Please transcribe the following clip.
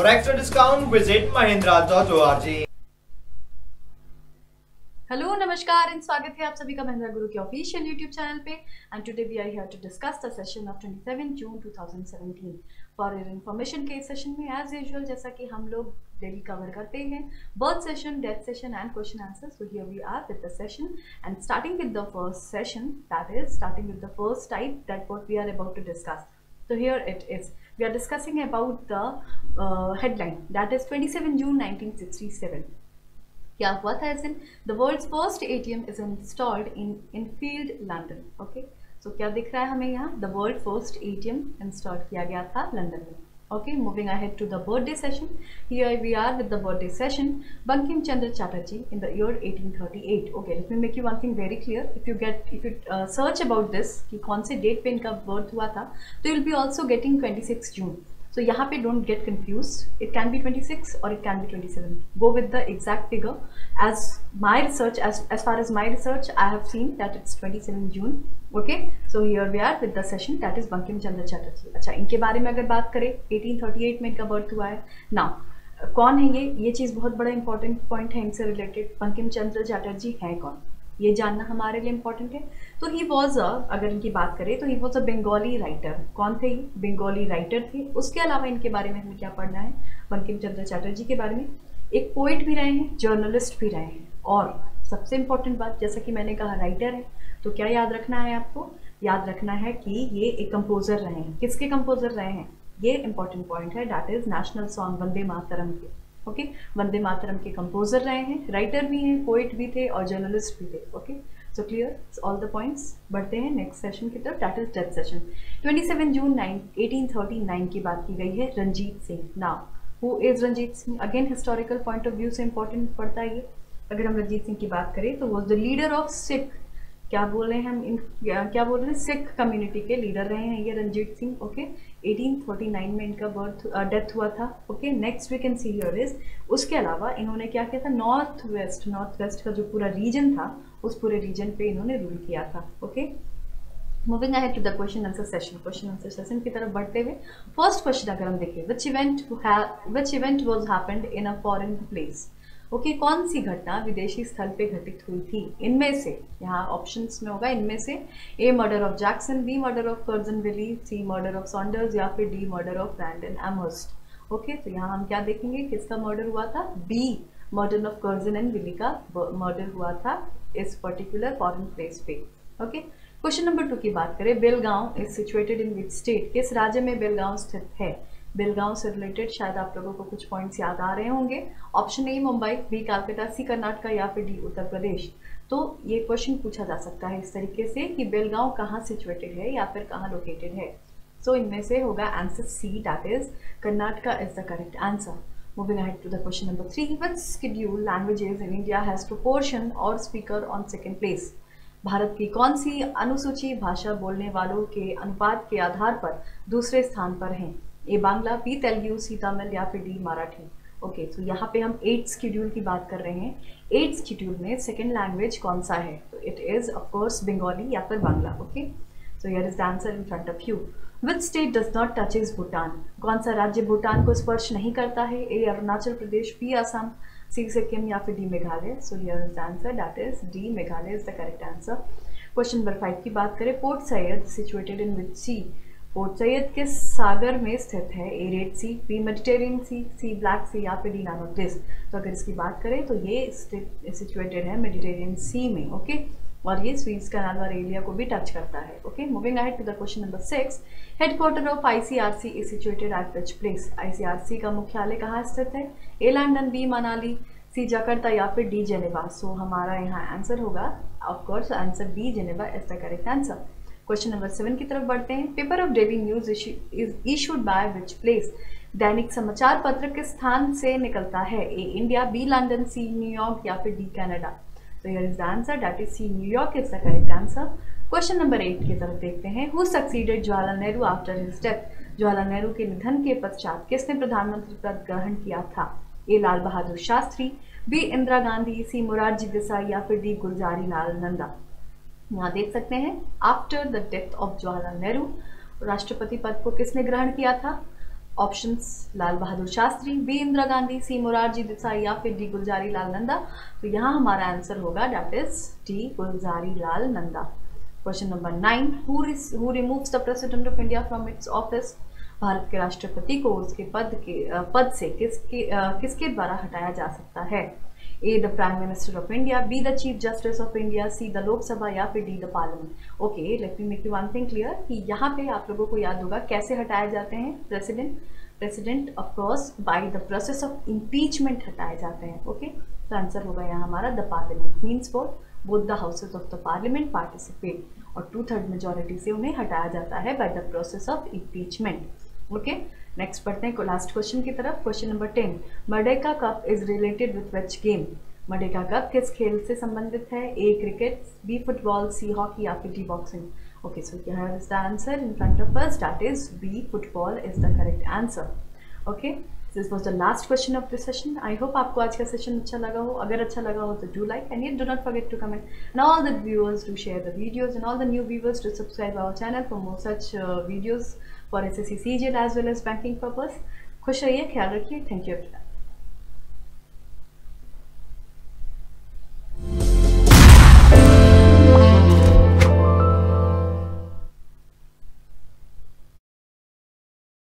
For extra discount, visit mahindra.org. Hello नमस्कार and स्वागत है आप सभी का महिंद्रा गुरु के ऑफिशियल यूट्यूब चैनल पे। And today we are here to discuss the session of 27 June 2017। For your information के इस सेशन में एज यूजुअल जैसा कि हम लोग डेली कवर करते हैं birth session, death session and question answer. So here we are with the session and starting with the first session, that is starting with the first type that what we are about to discuss. So here it is. We are discussing about the headline, that is 27 June 1967. क्या हुआ था इस दिन? The world's first ATM is installed in Enfield, London. Okay. So क्या दिख रहा है हमें यहाँ? The world first ATM installed किया गया था लंदन में. Okay, moving ahead to the birthday session. Here we are with the birthday session. Bankim Chandra Chatterjee in the year 1838. Okay, let me make you one thing very clear. If you search about this कि कौन से date पे इनका birth हुआ था, तो you will be also getting 26 June. So यहाँ पे don't get confused. It can be 26 or it can be 27. Go with the exact figure. As my research, as far as my research, I have seen that it's 27 June. Okay. So here we are with the session, that is Bankim Chandra Chatterjee. अच्छा, इनके बारे में अगर बात करें 1838 में इनका birth हुआ है. Now कौन है ये चीज़ बहुत बड़ा इंपॉर्टेंट पॉइंट है इनसे रिलेटेड. बंकिम चंद्र चटर्जी है कौन, ये जानना हमारे लिए इम्पोर्टेंट है. तो ही वॉज अगर इनकी बात करें तो he was a Bengali writer. कौन थे ये? बंगाली राइटर थे. उसके अलावा इनके बारे में हमें क्या पढ़ना है? बंकिम चंद्र चटर्जी के बारे में एक पोइट भी रहे हैं, जर्नलिस्ट भी रहे हैं, और सबसे इम्पोर्टेंट बात, जैसा कि मैंने कहा राइटर है, तो क्या याद रखना है आपको? याद रखना है कि ये एक कंपोजर रहे हैं. किसके कंपोजर रहे हैं? ये इंपॉर्टेंट पॉइंट है. That is national song Vande Mataram के. ओके, वंदे मातरम के कंपोजर रहे हैं, राइटर भी हैं, पोइट भी थे और जर्नलिस्ट भी थे. Okay, so clear all the points. बढ़ते हैं नेक्स्ट सेशन की तरफ, that is death session. 27 June 1839 की बात की गई है. Ranjit Singh. Now who is Ranjit Singh? Again historical point of view से इंपॉर्टेंट पड़ता है ये. अगर हम रंजीत सिंह की बात करें तो was the leader of Sikh. क्या बोल रहे हैं हम? क्या बोल रहे हैं? सिख कम्युनिटी के लीडर रहे हैं ये रंजीत सिंह. ओके, 1839 में इनका डेथ हुआ था. Okay, next we can see here is, उसके अलावा इन्होंने क्या किया था? नॉर्थ वेस्ट का जो पूरा रीजन था, उस पूरे रीजन पे इन्होंने रूल किया था. Okay, moving ahead to the question answer session. Question answer session की तरफ बढ़ते हुए फर्स्ट क्वेश्चन अगर हम देखें, which event was happened in a foreign place. Okay, कौन सी घटना विदेशी स्थल पे घटित हुई थी? इनमें से, यहाँ ऑप्शंस में होगा इनमें से, A murder of Jackson, B murder of Curzon Wyllie, C murder of Saunders, या फिर D murder of Brandon Amherst. Okay, तो यहाँ हम क्या देखेंगे, किसका मर्डर हुआ था? B, murder of Curzon and Wyllie का मर्डर हुआ था इस पर्टिकुलर फॉरेन प्लेस पे. ओके, क्वेश्चन नंबर 2 की बात करें, Belgaum is situated in which state. किस राज्य में बेलगांव स्थित है? बेलगांव से रिलेटेड शायद आप लोगों को कुछ पॉइंट्स याद आ रहे होंगे. Option A Mumbai, B Calcutta, C Karnataka, या फिर डी उत्तर प्रदेश. तो ये क्वेश्चन पूछा जा सकता है इस तरीके से कि बेलगांव कहाँ सिचुएटेड है या फिर कहाँ लोकेटेड है. सो इनमें से होगा answer C, that is Karnataka is the correct answer. Moving ahead to the question number 3, which schedule languages in India has proportion और speaker on second place. Bharat की कौन सी अनुसूची भाषा बोलने वालों के अनुपात के आधार पर दूसरे स्थान पर हैं? ए बांग्ला, बी तेलुगु, सी तमिल, या फिर डी मराठी. ओके, तो यहाँ पे हम 8th शेड्यूल की बात कर रहे हैं. 8th शेड्यूल में सेकेंड लैंग्वेज कौन सा है? तो it is of course Bengali या फिर Bangla. Okay, so here is the answer in front of you. Which state does not touches Bhutan. कौन सा राज्य भूटान को स्पर्श नहीं करता है? ए अरुणाचल प्रदेश, बी असम, सी सिक्किम, या फिर D Meghalaya. So here is the answer, that is D Meghalaya is the correct answer. Question number 5 की बात करें, port Syed situated in which C. Port Syed किस सागर में स्थित है? ए रेड सी, बी मेडिटेरियन सी, सी ब्लैक सी, या फिर डी नन ऑफ दिस. तो अगर इसकी बात करें तो ये सिचुएटेड है मेडिटेरियन सी में. ओके, और ये स्वीज कनाल वाले एरिया को भी टच करता है. Okay, moving ahead to the question number 6, headquarter of ICRC is situated at which place. ICRC का मुख्यालय कहाँ स्थित है? A London, B Manali, C Jakarta, या फिर डी जेनेवा. सो हमारा यहाँ आंसर होगा of course answer B, Geneva is the correct answer. Question number 7 की तरफ बढ़ते हैं. Paper of daily news is issued by which place. दैनिक समाचार पत्र किस स्थान से निकलता है? A India, B London, C New York, या फिर डी कनाडा. तो here is the answer, that is C New York is the correct answer. Question number 8 की तरफ देखते हैं. Who succeeded Jawaharlal Nehru after his death. Jawaharlal Nehru के निधन के पश्चात किसने प्रधानमंत्री पद ग्रहण किया था? ए लाल बहादुर शास्त्री, बी इंदिरा गांधी, सी मोरारजी देसाई, या फिर डी गुलजारी लाल नंदा. यहाँ देख सकते हैं after the death of Jawaharlal Nehru राष्ट्रपति पद को किसने ग्रहण किया था? ऑप्शंस लाल बहादुर शास्त्री, बी इंदिरा गांधी, सी मोरारजी देसाई या फिर डी गुलजारी लाल नंदा। तो यहाँ हमारा आंसर होगा that is D Gulzari Lal Nanda. Question number 9, who removes the president of India from its office. Bharat के राष्ट्रपति को उसके पद से किसके द्वारा हटाया जा सकता है। A the prime minister of India, B the chief justice of India, C the Lok Sabha या फिर D the parliament. Okay, let me make you one thing clear कि यहाँ पे आप लोगों को याद होगा कैसे हटाए जाते हैं president of course by the process of impeachment हटाए जाते हैं। ओके, तो आंसर होगा यहाँ हमारा the parliament, means for both the houses of the parliament participate, और 2/3 मेजोरिटी से उन्हें हटाया जाता है by the process of impeachment. Okay, next पढ़ते हैं लास्ट क्वेश्चन की तरफ। Question number 10, Merdeka cup is related with which game. Merdeka cup किस खेल से संबंधित है। ए cricket, B football, C hockey या फिर D boxing. Okay, so here is the answer in front of us, that is B football is the correct answer. Okay, this was the last question of this session. I hope आपको आज का session अच्छा लगा हो। अगर अच्छा लगा हो तो do like and do not forget to comment, and all the viewers to share the videos, and all the new viewers to subscribe our channel for more such videos for SSC CGL as well as banking purpose। खुश रहिए, ख्याल रखिए, thank you.